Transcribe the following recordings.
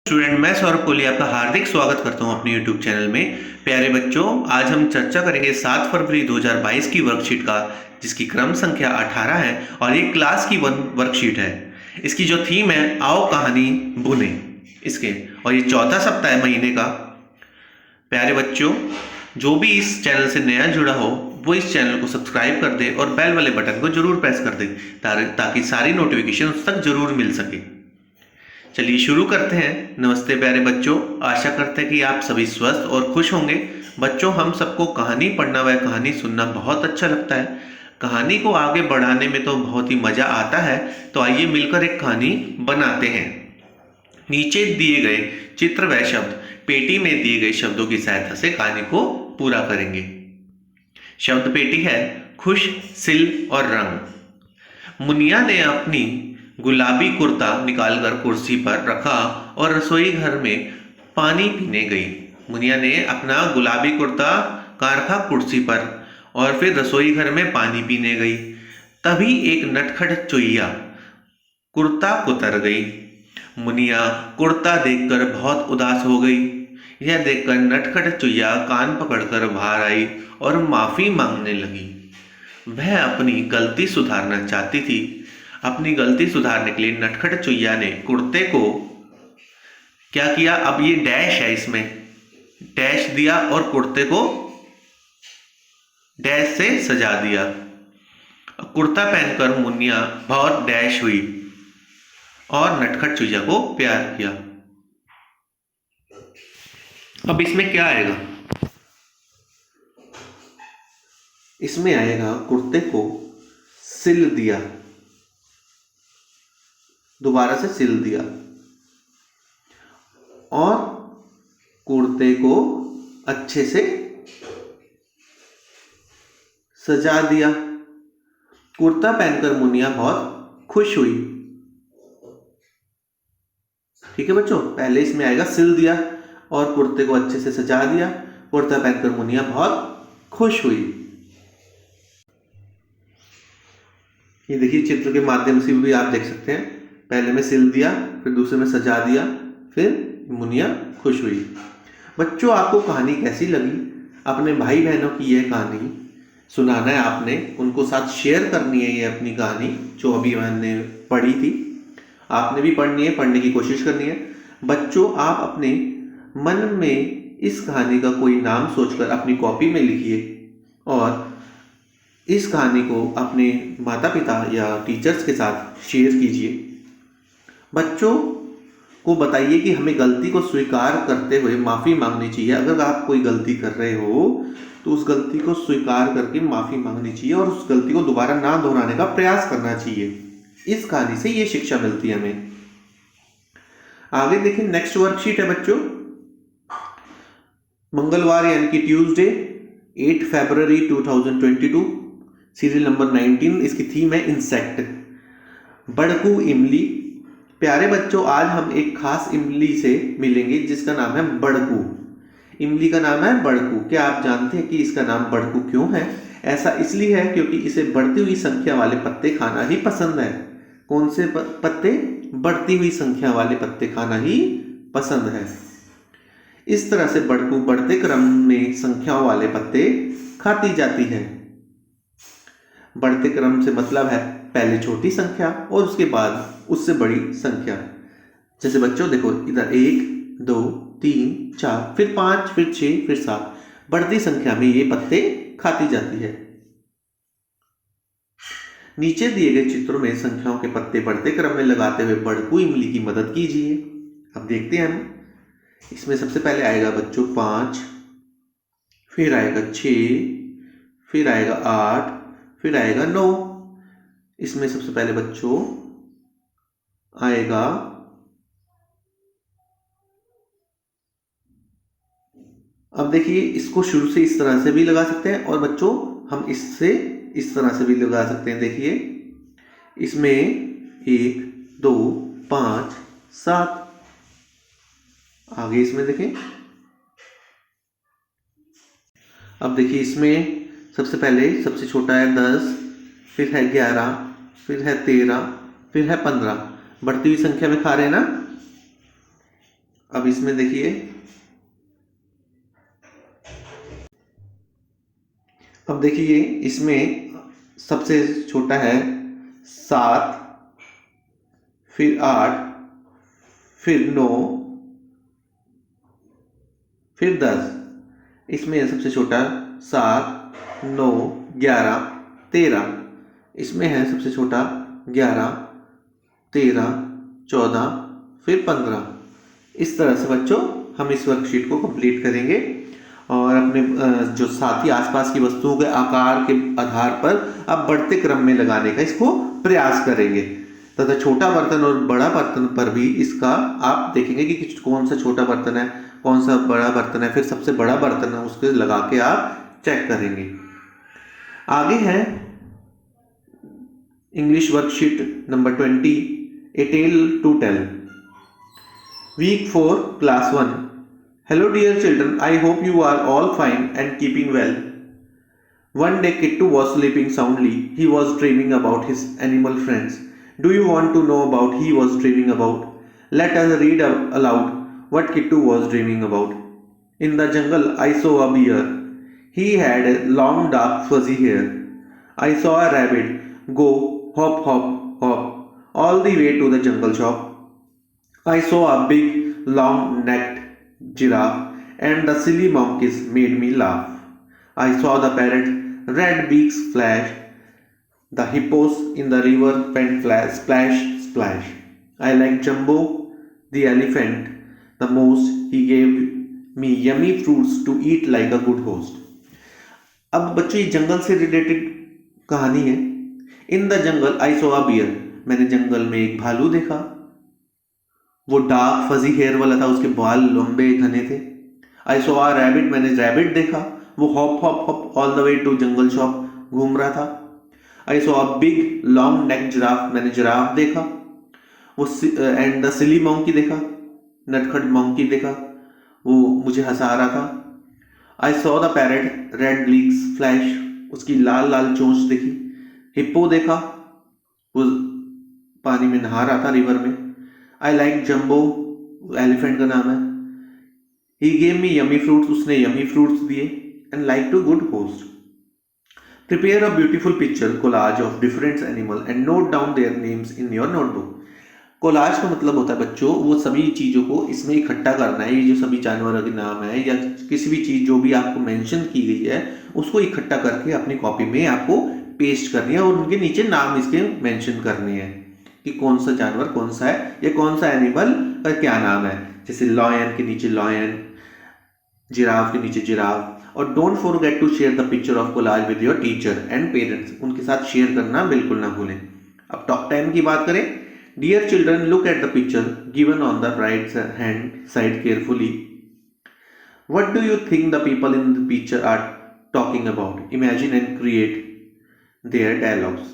Student, मैं सौरभ कोहली आपका हार्दिक स्वागत करता हूं अपने YouTube चैनल में। प्यारे बच्चों, आज हम चर्चा करेंगे 7 फरवरी 2022 की वर्कशीट का, जिसकी क्रम संख्या 18 है और ये क्लास की वर्कशीट है। इसकी जो थीम है, आओ कहानी बुने इसके, और ये चौथा सप्ताह है महीने का। प्यारे बच्चों, जो भी इस चैनल से नया जुड़ा हो वो इस चैनल को सब्सक्राइब कर दे और बेल वाले बटन को जरूर प्रेस कर दे ताकि सारी नोटिफिकेशन उस तक जरूर मिल सके। चलिए शुरू करते हैं। नमस्ते प्यारे बच्चों, आशा करते हैं कि आप सभी स्वस्थ और खुश होंगे। बच्चों, हम सबको कहानी पढ़ना व कहानी सुनना बहुत अच्छा लगता है। कहानी को आगे बढ़ाने में तो बहुत ही मजा आता है। तो आइए मिलकर एक कहानी बनाते हैं। नीचे दिए गए चित्र व शब्द पेटी में दिए गए शब्दों की सहायता से कहानी को पूरा करेंगे। शब्द पेटी है खुश, सिल और रंग। मुनिया ने अपनी गुलाबी कुर्ता निकालकर कुर्सी पर रखा और रसोई घर में पानी पीने गई। मुनिया ने अपना गुलाबी कुर्ता रखा कुर्सी पर और फिर रसोई घर में पानी पीने गई। तभी एक नटखट चुईया कुर्ता कुतर गई। मुनिया कुर्ता देखकर बहुत उदास हो गई। यह देखकर नटखट चुईया कान पकड़कर बाहर आई और माफी मांगने लगी। वह अपनी गलती सुधारना चाहती थी। अपनी गलती सुधारने के लिए नटखट चुईया ने कुर्ते को क्या किया, अब ये डैश है, इसमें डैश दिया और कुर्ते को डैश से सजा दिया। कुर्ता पहनकर मुनिया बहुत डैश हुई और नटखट चुईया को प्यार किया। अब इसमें क्या आएगा? इसमें आएगा कुर्ते को सिल दिया, दोबारा से सिल दिया और कुर्ते को अच्छे से सजा दिया। कुर्ता पहनकर मुनिया बहुत खुश हुई। ठीक है बच्चों, पहले इसमें आएगा सिल दिया और कुर्ते को अच्छे से सजा दिया। कुर्ता पहनकर मुनिया बहुत खुश हुई। ये देखिए, चित्र के माध्यम से भी आप देख सकते हैं। पहले में सिल दिया, फिर दूसरे में सजा दिया, फिर मुनिया खुश हुई। बच्चों, आपको कहानी कैसी लगी? अपने भाई बहनों की यह कहानी सुनाना है आपने, उनको साथ शेयर करनी है। ये अपनी कहानी जो अभी मैंने पढ़ी थी, आपने भी पढ़नी है, पढ़ने की कोशिश करनी है। बच्चों, आप अपने मन में इस कहानी का कोई नाम सोचकर अपनी कॉपी में लिखिए और इस कहानी को अपने माता पिता या टीचर्स के साथ शेयर कीजिए। बच्चों को बताइए कि हमें गलती को स्वीकार करते हुए माफ़ी मांगनी चाहिए। अगर आप कोई गलती कर रहे हो तो उस गलती को स्वीकार करके माफ़ी मांगनी चाहिए और उस गलती को दोबारा ना दोहराने का प्रयास करना चाहिए। इस कहानी से ये शिक्षा मिलती है हमें। आगे देखिए, नेक्स्ट वर्कशीट है बच्चों, मंगलवार यानी कि ट्यूसडे 8 फरवरी 2022, सीरियल नंबर 19। इसकी थीम है इंसेक्ट, बड़कू इमली। प्यारे बच्चों, आज हम एक खास इमली से मिलेंगे जिसका नाम है बड़कू। इमली का नाम है बड़कू। क्या आप जानते हैं कि इसका नाम बड़कू क्यों है? ऐसा इसलिए है क्योंकि इसे बढ़ती हुई संख्या वाले पत्ते खाना ही पसंद है। कौन से पत्ते? बढ़ती हुई संख्या वाले पत्ते खाना ही पसंद है। इस तरह से बड़कू बढ़ते क्रम में संख्याओं वाले पत्ते खाती जाती है। बढ़ते क्रम से मतलब है पहले छोटी संख्या और उसके बाद उससे बड़ी संख्या। जैसे बच्चों देखो, इधर 1 2 3 4, फिर 5, फिर 6, फिर 7। बढ़ती संख्या में ये पत्ते खाती जाती है। नीचे दिए गए चित्रों में संख्याओं के पत्ते बढ़ते क्रम में लगाते हुए बड़कू इमली की मदद कीजिए। अब देखते हैं हम। इसमें सबसे पहले आएगा बच्चों 5, फिर आएगा 6, फिर आएगा 8, फिर आएगा 9। इसमें सबसे पहले बच्चों आएगा अब देखिए, इसको शुरू से इस तरह से भी लगा सकते हैं और बच्चों हम इससे इस तरह से भी लगा सकते हैं। देखिए, इसमें 1 2 5 7। आगे इसमें देखें। अब देखिए, इसमें सबसे पहले सबसे छोटा है 10, फिर है 11, फिर है 13, फिर है 15। बढ़ती हुई संख्या में खा रहे हैं ना। अब इसमें देखिए, अब देखिए इसमें सबसे छोटा है 7, फिर 8, फिर 9, फिर 10। इसमें सबसे छोटा 7, 9, 11, 13। इसमें है सबसे छोटा 11, 13, 14, फिर 15। इस तरह से बच्चों हम इस वर्कशीट को कंप्लीट करेंगे और अपने जो साथी आसपास की वस्तुओं के आकार के आधार पर अब बढ़ते क्रम में लगाने का इसको प्रयास करेंगे तथा छोटा बर्तन और बड़ा बर्तन पर भी इसका आप देखेंगे कि कौन सा छोटा बर्तन है, कौन सा बड़ा बर्तन है, फिर सबसे बड़ा बर्तन है उसके लगा के आप चेक करेंगे। आगे है English worksheet number 20, a tale to tell, week 4, class 1। Hello dear children, I hope you are all fine and keeping well. One day Kittu was sleeping soundly. He was dreaming about his animal friends. Do you want to know about he was dreaming about? Let us read aloud what Kittu was dreaming about. In the jungle I saw a bear. He had long dark fuzzy hair. I saw a rabbit go hop hop hop all the way to the jungle shop. I saw a big long necked giraffe and the silly monkeys made me laugh. I saw the parrot red beaks flash, the hippos in the river went flash, splash, splash. I liked Jumbo the elephant the most. He gave me yummy fruits to eat like a good host. अब बच्चों ये जंगल से related कहानी है। In the jungle I so a beer, मैंने जंगल में एक भालू देखा। वो डार्क फजी हेयर वाला था, उसके बाल लंबे घने थे। आई सो आ रैबिट, मैंने रैबिट देखा, वो hop hop hop all the way to jungle shop घूम रहा था। I saw a big long neck giraffe, मैंने जिराफ देखा। वो एंड द सिली मॉन्की देखा, नटखट मॉन्की देखा, वो मुझे हंसा रहा था। I saw the parrot red bleaks flash, उसकी लाल लाल चोंच देखी। हिप्पो देखा, वो पानी में नहा रहा था, रिवर में। आई लाइक जम्बो, एलिफेंट का नाम है। He gave me yummy fruits, उसने यमी फ्रूट्स दिए। And like to good host. Prepare a beautiful picture collage of different animal and note down their names in your notebook. Collage का मतलब होता है बच्चों वो सभी चीज़ों को इसमें इकट्ठा करना है। ये जो सभी जानवरों के नाम है या किसी भी चीज़ जो भी आपको मेंशन की गई है उसको इकट्ठा करके अपनी कॉपी में आपको पेस्ट करनी है और उनके नीचे नाम इसके मेंशन करने हैं कि कौन सा जानवर कौन सा है या कौन सा एनिमल का क्या नाम है। जैसे लॉयन के नीचे लॉयन, जिराफ के नीचे जिराफ। और don't forget to share the picture of collage with your teacher and parents, उनके साथ शेयर करना बिल्कुल ना भूलें। अब टॉप 10 की बात करें। Dear children, look at the picture given on the right hand side carefully. What do you think the people in the picture are talking about? Imagine and create their dialogues.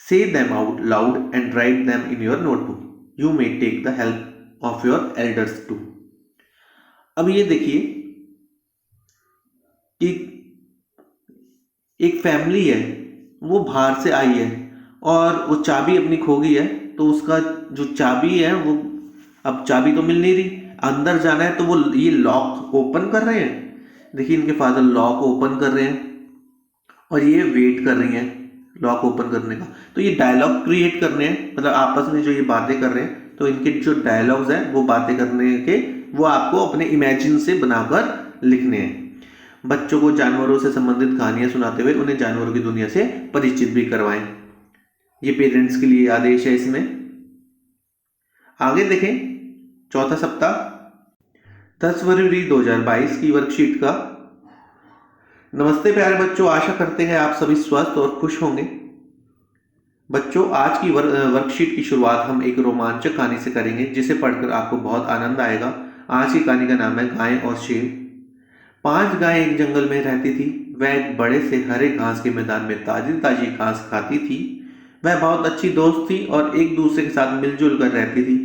Say them out loud and write them in your notebook. You may take the help of your elders too. अब ये देखिए कि एक family है, वो बाहर से आई है और वो चाबी अपनी खो गई है। तो उसका जो चाबी है वो, अब चाबी तो मिल नहीं रही, अंदर जाना है तो वो ये लॉक ओपन कर रहे हैं। देखिए इनके फादर लॉक ओपन कर रहे हैं और ये वेट कर रही हैं लॉक ओपन करने का। तो ये डायलॉग क्रिएट करने हैं, मतलब आपस में जो ये बातें कर रहे हैं तो इनके जो डायलॉग्स हैं वो बातें करने के वो आपको अपने इमेजिन से बनाकर लिखने हैं। बच्चों को जानवरों से संबंधित कहानियां सुनाते हुए उन्हें जानवरों की दुनिया से परिचित भी करवाएं। ये पेरेंट्स के लिए आदेश है। इसमें आगे देखें चौथा सप्ताह 10 फरवरी 2022 की वर्कशीट का। नमस्ते प्यारे बच्चों, आशा करते हैं आप सभी स्वस्थ और खुश होंगे। बच्चों आज की वर्कशीट की शुरुआत हम एक रोमांचक कहानी से करेंगे जिसे पढ़कर आपको बहुत आनंद आएगा। आज की कहानी का नाम है गाय और शेर। 5 गायें एक जंगल में रहती थी। वह एक बड़े से हरे घास के मैदान में ताजी ताजी घास खाती थी। वह बहुत अच्छी दोस्त थी और एक दूसरे के साथ मिलजुल कर रहती थी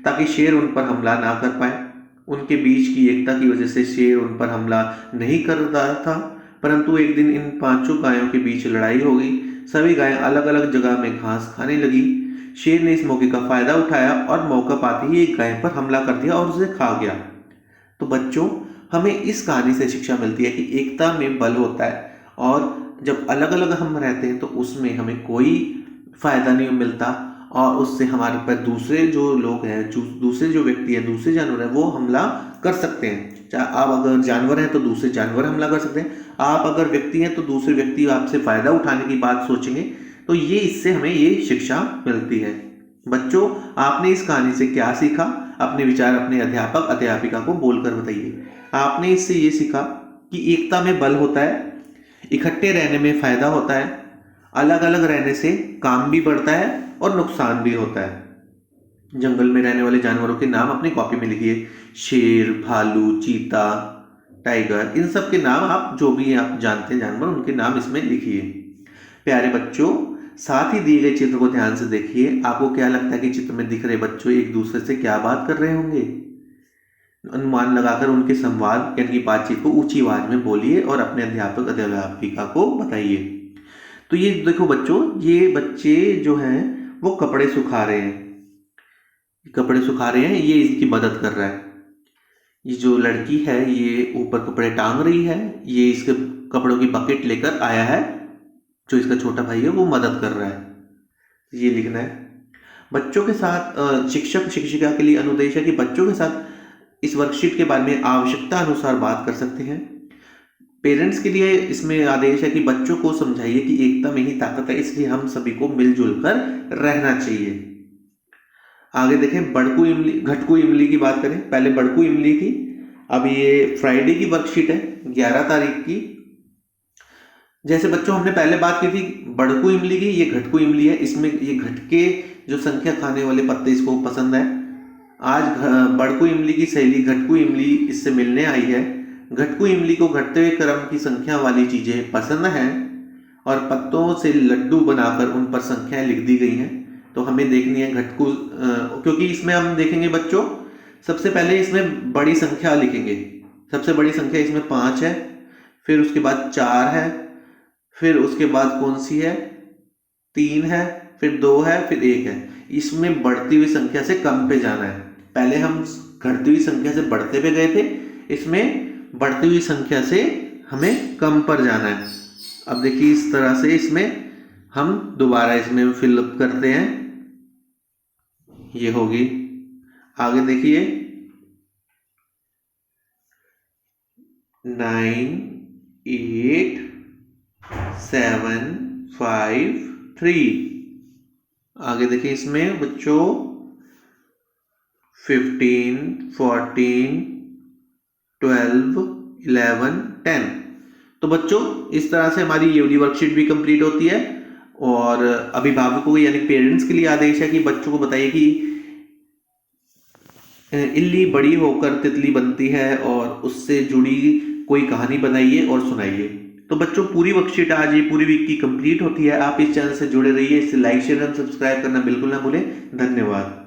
ताकि शेर उन पर हमला ना कर पाए। उनके बीच की एकता की वजह से शेर उन पर हमला नहीं कर रहा था, परंतु एक दिन इन 5 गायों के बीच लड़ाई हो गई। सभी गायें अलग अलग जगह में घास खाने लगी। शेर ने इस मौके का फायदा उठाया और मौका पाते ही एक गाय पर हमला कर दिया और उसे खा गया। तो बच्चों, हमें इस कहानी से शिक्षा मिलती है कि एकता में बल होता है और जब अलग अलग हम रहते हैं तो उसमें हमें कोई फायदा नहीं मिलता और उससे हमारे पर दूसरे जो लोग हैं, दूसरे जो व्यक्ति हैं, दूसरे जानवर हैं, वो हमला कर सकते हैं। चाहे आप अगर जानवर हैं तो दूसरे जानवर हमला कर सकते हैं, आप अगर व्यक्ति हैं तो दूसरे व्यक्ति आपसे फायदा उठाने की बात सोचेंगे। तो ये इससे हमें ये शिक्षा मिलती है। बच्चों, आपने इस कहानी से क्या सीखा? अपने विचार अपने अध्यापक अध्यापिका को बोलकर बताइए। आपने इससे ये सीखा कि एकता में बल होता है, इकट्ठे रहने में फायदा होता है, अलग अलग रहने से काम भी बढ़ता है और नुकसान भी होता है। जंगल में रहने वाले जानवरों के नाम अपनी कॉपी में लिखिए। शेर, भालू, चीता, टाइगर, इन सब के नाम आप जो भी आप जानते हैं जानवर, उनके नाम इसमें लिखिए। प्यारे बच्चों, साथ ही दिए गए चित्र को ध्यान से देखिए। आपको क्या लगता है कि चित्र में दिख रहे बच्चों एक दूसरे से क्या बात कर रहे होंगे? अनुमान लगाकर उनके संवाद यानी कि बातचीत को ऊंची आवाज में बोलिए और अपने अध्यापक अध्यापिका को बताइए। तो ये देखो बच्चों, ये बच्चे जो हैं वो कपड़े सुखा रहे हैं, ये इसकी मदद कर रहा है। ये जो लड़की है ये ऊपर कपड़े टांग रही है, ये इसके कपड़ों की बकेट लेकर आया है, जो इसका छोटा भाई है वो मदद कर रहा है। ये लिखना है। बच्चों के साथ शिक्षक शिक्षिका के लिए अनुदेश है कि बच्चों के साथ इस वर्कशीट के बारे में आवश्यकता अनुसार बात कर सकते हैं। पेरेंट्स के लिए इसमें आदेश है कि बच्चों को समझाइए कि एकता में ही ताकत है, इसलिए हम सभी को मिलजुल कर रहना चाहिए। आगे देखें, बड़कू इमली घटकू इमली की बात करें। पहले बड़कू इमली थी, अब ये फ्राइडे की वर्कशीट है 11 तारीख की। जैसे बच्चों हमने पहले बात की थी बड़कू इमली की, ये घटकू इमली है। इसमें ये घटके जो संख्या खाने वाले पत्ते इसको पसंद है। आज बड़कू इमली की सहेली घटकू इमली इससे मिलने आई है। घटकू इमली को घटते हुए क्रम की संख्या वाली चीजें पसंद हैं और पत्तों से लड्डू बनाकर उन पर संख्याएं लिख दी गई हैं। तो हमें देखनी है घटकू, क्योंकि इसमें हम देखेंगे बच्चों, सबसे पहले इसमें बड़ी संख्या लिखेंगे। सबसे बड़ी संख्या इसमें 5 है, फिर उसके बाद 4 है, फिर उसके बाद कौन सी है, 3 है, फिर 2 है, फिर 1 है। इसमें बढ़ती हुई संख्या से कम पे जाना है। पहले हम घटती हुई संख्या से बढ़ते पे गए थे, इसमें बढ़ती हुई संख्या से हमें कम पर जाना है। अब देखिए इस तरह से इसमें हम दोबारा इसमें फिलअप करते हैं, ये होगी। आगे देखिए 9 8 7 5 3। आगे देखिए इसमें बच्चों 15 14 12 11 10। तो बच्चों इस तरह से हमारी ये वाली वर्कशीट भी कंप्लीट होती है। और अभिभावकों यानी पेरेंट्स के लिए आदेश है कि बच्चों को बताइए कि इल्ली बड़ी होकर तितली बनती है और उससे जुड़ी कोई कहानी बनाइए और सुनाइए। तो बच्चों पूरी वर्कशीट आज ये पूरी वीक की कंप्लीट होती है। आप इस चैनल से जुड़े रहिए, इसे लाइक शेयर एंड सब्सक्राइब करना बिल्कुल ना भूलें। धन्यवाद।